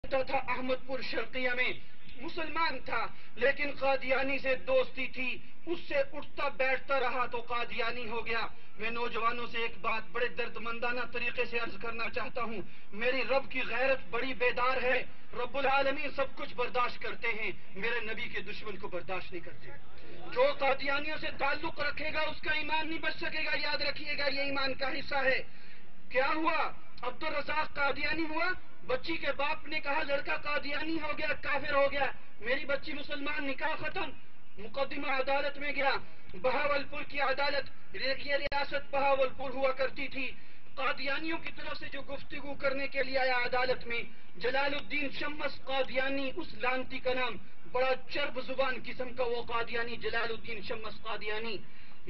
رہتا تھا احمد پور شرقیہ میں، مسلمان تھا لیکن قادیانی سے دوستی تھی، اس سے اٹھتا بیٹھتا رہا تو قادیانی ہو گیا۔ میں نوجوانوں سے ایک بات بڑے درد مندانہ طریقے سے عرض کرنا چاہتا ہوں، میری رب کی غیرت بڑی بیدار ہے، رب العالمین سب کچھ برداشت کرتے ہیں، میرے نبی کے دشمن کو برداشت نہیں کرتے۔ جو قادیانیوں سے تعلق رکھے گا اس کا ایمان نہیں بچ سکے گا، یاد رکھیے گا یہ ایمان کا حصہ ہے۔ کیا ہوا؟ عبد الرزاق قادیانی ہوا، بچی کے باپ نے کہا لڑکا قادیانی ہو گیا، کافر ہو گیا، میری بچی مسلمان، نکاح ختم۔ مقدمہ عدالت میں گیا، بہاولپور کی عدالت، یہ ریاست بہاولپور ہوا کرتی تھی۔ قادیانیوں کی طرف سے جو گفتگو کرنے کے لیے آیا عدالت میں، جلال الدین شمس قادیانی، اس لانتی کا نام، بڑا چرب زبان قسم کا وہ قادیانی، جلال الدین شمس قادیانی۔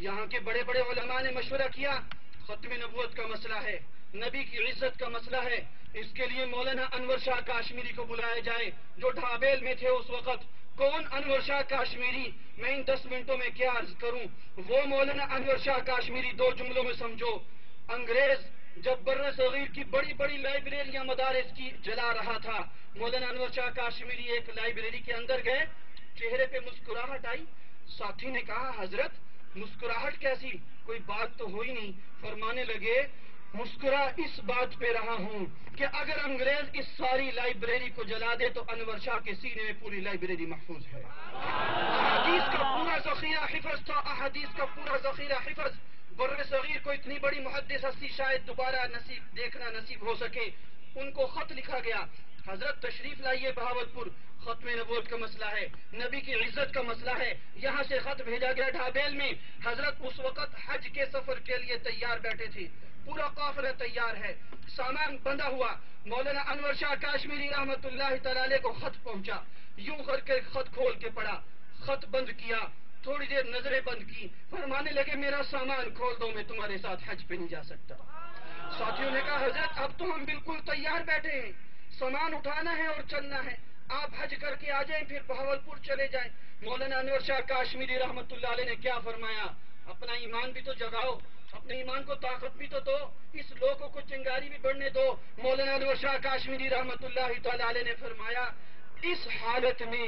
یہاں کے بڑے بڑے علماء نے مشورہ کیا، ختم نبوت کا مسئلہ ہے، نبی کی عزت کا مسئلہ ہے، اس کے لیے مولانا انور شاہ کاشمیری کو بلایا جائے جو ڈھابیل میں تھے اس وقت۔ کون انور شاہ کاشمیری؟ میں ان 10 منٹوں میں کیا عرض کروں، وہ مولانا انور شاہ کاشمیری 2 جملوں میں سمجھو۔ انگریز جب بر صغیر کی بڑی بڑی لائبریریاں مدارس کی جلا رہا تھا، مولانا انور شاہ کاشمیری ایک لائبریری کے اندر گئے، چہرے پہ مسکراہٹ آئی، ساتھی نے کہا حضرت مسکراہٹ کیسی؟ کوئی بات تو ہوئی نہیں، فرمانے لگے مسکرا اس بات پہ رہا ہوں کہ اگر انگریز اس ساری لائبریری کو جلا دے تو انور شاہ کے سینے میں پوری لائبریری محفوظ ہے۔ احادیث کا پورا ذخیرہ حفظ تھا، احادیث کا پورا ذخیرہ حفظ۔ بر صغیر کو اتنی بڑی محدث ہستی شاید دوبارہ دیکھنا نصیب ہو سکے، ان کو خط لکھا گیا، حضرت تشریف لائیے بہاولپور، ختم نبوت کا مسئلہ ہے، نبی کی عزت کا مسئلہ ہے۔ یہاں سے خط بھیجا گیا ڈھابیل میں، حضرت اس وقت حج کے سفر کے لیے تیار بیٹھے تھے، پورا قافلہ تیار ہے، سامان بندھا ہوا۔ مولانا انور شاہ کاشمیری رحمت اللہ تعالی علیہ کو خط پہنچا، یوں کر کے خط کھول کے پڑھا، خط بند کیا، تھوڑی دیر نظریں بند کی، فرمانے لگے میرا سامان کھول دو، میں تمہارے ساتھ حج پہ نہیں جا سکتا۔ ساتھیوں نے کہا حضرت اب تو ہم بالکل تیار بیٹھے ہیں، سامان اٹھانا ہے اور چلنا ہے، آپ حج کر کے آ جائیں پھر بہاولپور چلے جائیں۔ مولانا انور شاہ کاشمیری رحمت اللہ علیہ نے کیا فرمایا، اپنا ایمان بھی تو جگاؤ، اپنے ایمان کو طاقت بھی تو دو، اس لوگوں کو چنگاری بھی بڑھنے دو۔ مولانا انور شاہ کاشمیری رحمت اللہ تعالی علیہ نے فرمایا اس حالت میں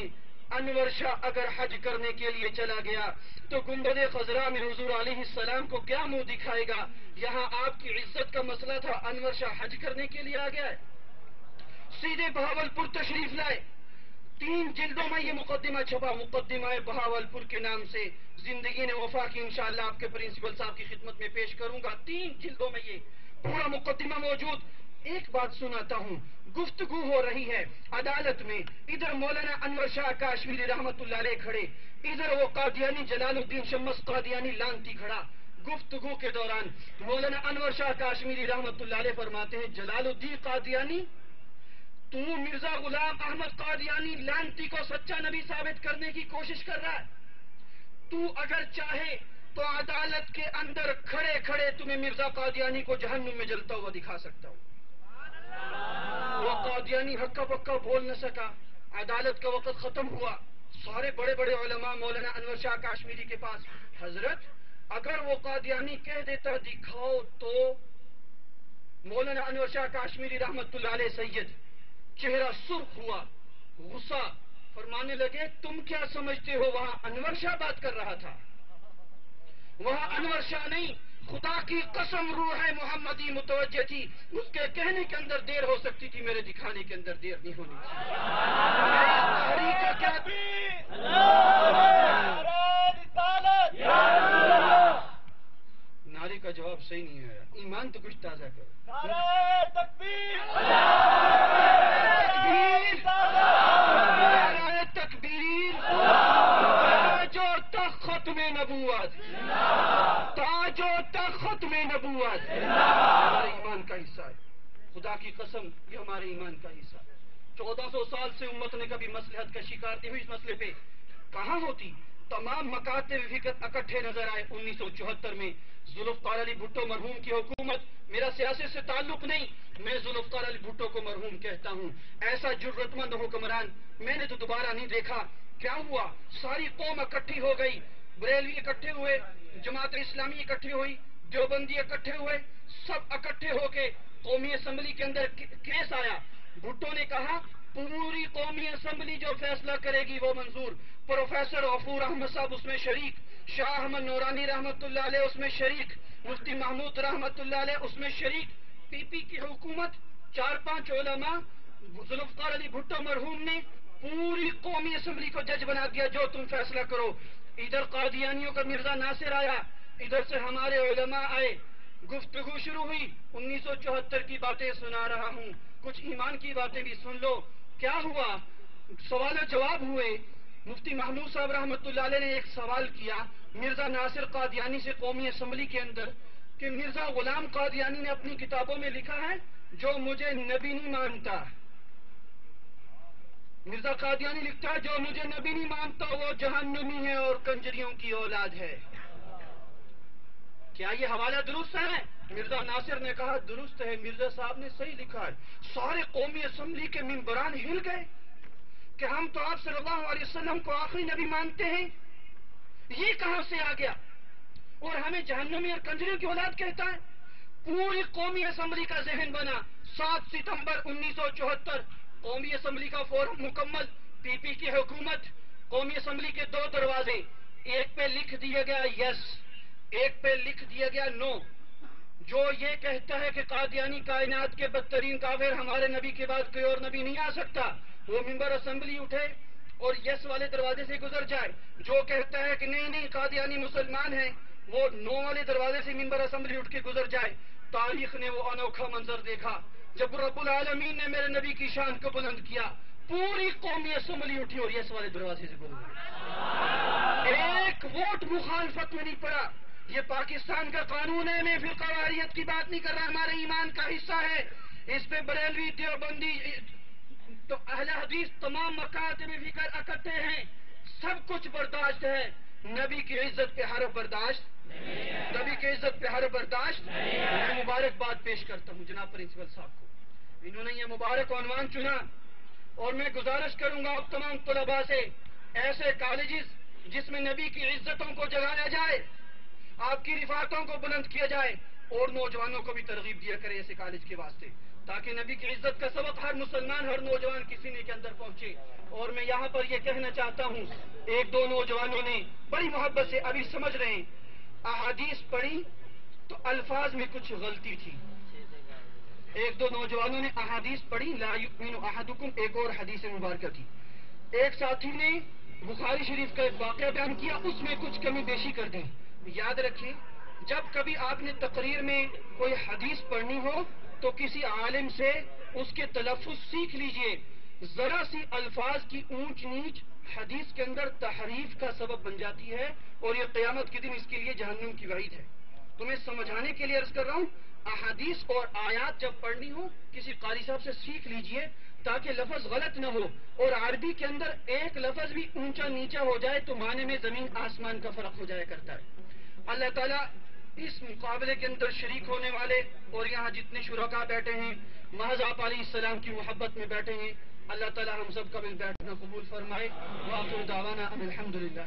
انور شاہ اگر حج کرنے کے لیے چلا گیا تو گنبد خضرا میں حضور علیہ السلام کو کیا منہ دکھائے گا؟ یہاں آپ کی عزت کا مسئلہ تھا، انور شاہ حج کرنے کے لیے آ گیا ہے، سیدھے بہاولپور تشریف لائے۔ 3 جلدوں میں یہ مقدمہ چھپا، مقدمہ بہاولپور کے نام سے، زندگی نے وفا کی، انشاءاللہ آپ کے پرنسپل صاحب کی خدمت میں پیش کروں گا، 3 جلدوں میں یہ پورا مقدمہ موجود۔ ایک بات سناتا ہوں، گفتگو ہو رہی ہے عدالت میں، ادھر مولانا انور شاہ کاشمیری رحمت اللہ علیہ کھڑے، ادھر وہ قادیانی جلال الدین شمس قادیانی لانتی کھڑا۔ گفتگو کے دوران مولانا انور شاہ کاشمیری رحمت اللہ علیہ فرماتے ہیں جلال الدین قادیانی، تو مرزا غلام احمد قادیانی لانتی کو سچا نبی ثابت کرنے کی کوشش کر رہا ہے، تو اگر چاہے تو عدالت کے اندر کھڑے کھڑے تمہیں مرزا قادیانی کو جہنم میں جلتا ہوا دکھا سکتا ہوں۔ وہ قادیانی ہکا پکا بول نہ سکا، عدالت کا وقت ختم ہوا، سارے بڑے بڑے علماء مولانا انور شاہ کاشمیری کے پاس، حضرت اگر وہ قادیانی کہہ دیتا دکھاؤ تو؟ مولانا انور شاہ کاشمیری رحمت اللہ علیہ سید چہرہ سرخ ہوا، غصہ، فرمانے لگے تم کیا سمجھتے ہو وہاں انور شاہ بات کر رہا تھا؟ وہاں انور شاہ نہیں، خدا کی قسم روح محمدی متوجہ تھی، اس کے کہنے کے اندر دیر ہو سکتی تھی، میرے دکھانے کے اندر دیر نہیں ہونی نعرے کا جواب صحیح نہیں ہے، ایمان تو کچھ تازہ کرو۔ تکبیر، تاج و تخت ختم نبوت، تاج و تخت ختم نبوت ہمارے ایمان کا حصہ ہے، خدا کی قسم یہ ہمارے ایمان کا حصہ ہے۔ 1400 سال سے امت نے کبھی مصلحت کا شکار نہیں ہوئی، اس مسئلے پہ کہاں ہوتی؟ تمام مکاتب فکر اکٹھے نظر آئے 1974 میں، ذوالفقار علی بھٹو مرحوم کی حکومت، میرا سیاست سے تعلق نہیں، میں ذوالفقار علی بھٹو کو مرحوم کہتا ہوں، ایسا جرأت مند حکمران میں نے تو دوبارہ نہیں دیکھا۔ کیا ہوا؟ ساری قوم اکٹھی ہو گئی، بریلوی اکٹھے ہوئے، جماعت اسلامی اکٹھی ہوئی، دیوبندی اکٹھے ہوئے، سب اکٹھے ہو کے قومی اسمبلی کے اندر کیس آیا، بھٹو نے کہا پوری قومی اسمبلی جو فیصلہ کرے گی وہ منظور. پروفیسر غفور احمد صاحب اس میں شریک, شاہ احمد نورانی رحمت اللہ علیہ اس میں شریک, مفتی محمود رحمت اللہ علیہ اس میں شریک, پی پی کی حکومت, 4-5 علماء, ذوالفقار علی بھٹو مرحوم نے پوری قومی اسمبلی کو جج بنا دیا, جو تم فیصلہ کرو. ادھر قادیانیوں کا مرزا ناصر آیا, ادھر سے ہمارے علماء آئے, گفتگو شروع ہوئی. 1974 کی باتیں سنا رہا ہوں, کچھ ایمان کی باتیں بھی سن لو. کیا ہوا؟ سوال و جواب ہوئے. مفتی محمود صاحب رحمت اللہ علیہ نے ایک سوال کیا مرزا ناصر قادیانی سے قومی اسمبلی کے اندر کہ مرزا غلام قادیانی نے اپنی کتابوں میں لکھا ہے جو مجھے نبی نہیں مانتا. مرزا قادیانی لکھتا ہے جو مجھے نبی نہیں مانتا وہ جہنمی ہے اور کنجریوں کی اولاد ہے. کیا یہ حوالہ درست ہے؟ مرزا ناصر نے کہا درست ہے, مرزا صاحب نے صحیح لکھا ہے. سارے قومی اسمبلی کے ممبران ہل گئے کہ ہم تو آپ صلی اللہ علیہ وسلم کو آخری نبی مانتے ہیں, یہ کہاں سے آ گیا اور ہمیں جہنمی اور کنجریوں کی اولاد کہتا ہے. پوری قومی اسمبلی کا ذہن بنا. 7 ستمبر 1974 قومی اسمبلی کا فورم مکمل, پی پی کی حکومت. قومی اسمبلی کے 2 دروازے, ایک پہ لکھ دیا گیا یس, ایک پہ لکھ دیا گیا نو. جو یہ کہتا ہے کہ قادیانی کائنات کے بدترین کافر, ہمارے نبی کے بعد کوئی اور نبی نہیں آ سکتا, وہ ممبر اسمبلی اٹھے اور یس والے دروازے سے گزر جائے. جو کہتا ہے کہ نہیں نہیں قادیانی مسلمان ہیں, وہ نو والے دروازے سے ممبر اسمبلی اٹھ کے گزر جائے. تاریخ نے وہ انوکھا منظر دیکھا جب رب العالمین نے میرے نبی کی شان کو بلند کیا. پوری قومی اسمبلی اٹھی اور یس والے دروازے سے گزر گئی. ایک ووٹ مخالفت میں نہیں پڑا. یہ پاکستان کا قانون ہے, میں فرقہ واریت کی بات نہیں کر رہا, ہمارے ایمان کا حصہ ہے. اس پہ بریلوی, دیوبندی, تو اہل حدیث تمام مکاتب فکر اکٹھے ہیں, سب کچھ برداشت ہے. نبی کی عزت پہ حرف برداشت, نبی کی عزت پہ حرف برداشت. میں مبارکباد پیش کرتا ہوں جناب پرنسپل صاحب کو, انہوں نے یہ مبارک عنوان چنا. اور میں گزارش کروں گا اب تمام طلباء سے, ایسے کالجز جس میں نبی کی عزتوں کو جگایا جائے, آپ کی رفاقتوں کو بلند کیا جائے, اور نوجوانوں کو بھی ترغیب دیا کرے ایسے کالج کے واسطے, تاکہ نبی کی عزت کا سبق ہر مسلمان, ہر نوجوان کی سینے کے اندر پہنچے. اور میں یہاں پر یہ کہنا چاہتا ہوں, 1-2 نوجوانوں نے بڑی محبت سے, ابھی سمجھ رہے ہیں, احادیث پڑھی تو الفاظ میں کچھ غلطی تھی. 1-2 نوجوانوں نے احادیث پڑھی, لا یؤمن احدکم, ایک اور حدیث مبارکہ تھی. ایک ساتھی نے بخاری شریف کا ایک واقعہ بیان کیا, اس میں کچھ کمی بیشی کر دیں. یاد رکھیں, جب کبھی آپ نے تقریر میں کوئی حدیث پڑھنی ہو تو کسی عالم سے اس کے تلفظ سیکھ لیجئے. ذرا سی الفاظ کی اونچ نیچ حدیث کے اندر تحریف کا سبب بن جاتی ہے, اور یہ قیامت کے دن اس کے لیے جہنم کی وعید ہے. تو میں سمجھانے کے لیے عرض کر رہا ہوں, احادیث اور آیات جب پڑھنی ہو کسی قاری صاحب سے سیکھ لیجئے تاکہ لفظ غلط نہ ہو. اور عربی کے اندر ایک لفظ بھی اونچا نیچا ہو جائے تو معنی میں زمین آسمان کا فرق ہو جایا کرتا ہے. اللہ تعالیٰ اس مقابلے کے اندر شریک ہونے والے اور یہاں جتنے شرکاء بیٹھے ہیں محض آپ علیہ السلام کی محبت میں بیٹھے ہیں, اللہ تعالیٰ ہم سب کا مل بیٹھنا قبول فرمائے. وآخر دعوانا ان الحمدللہ.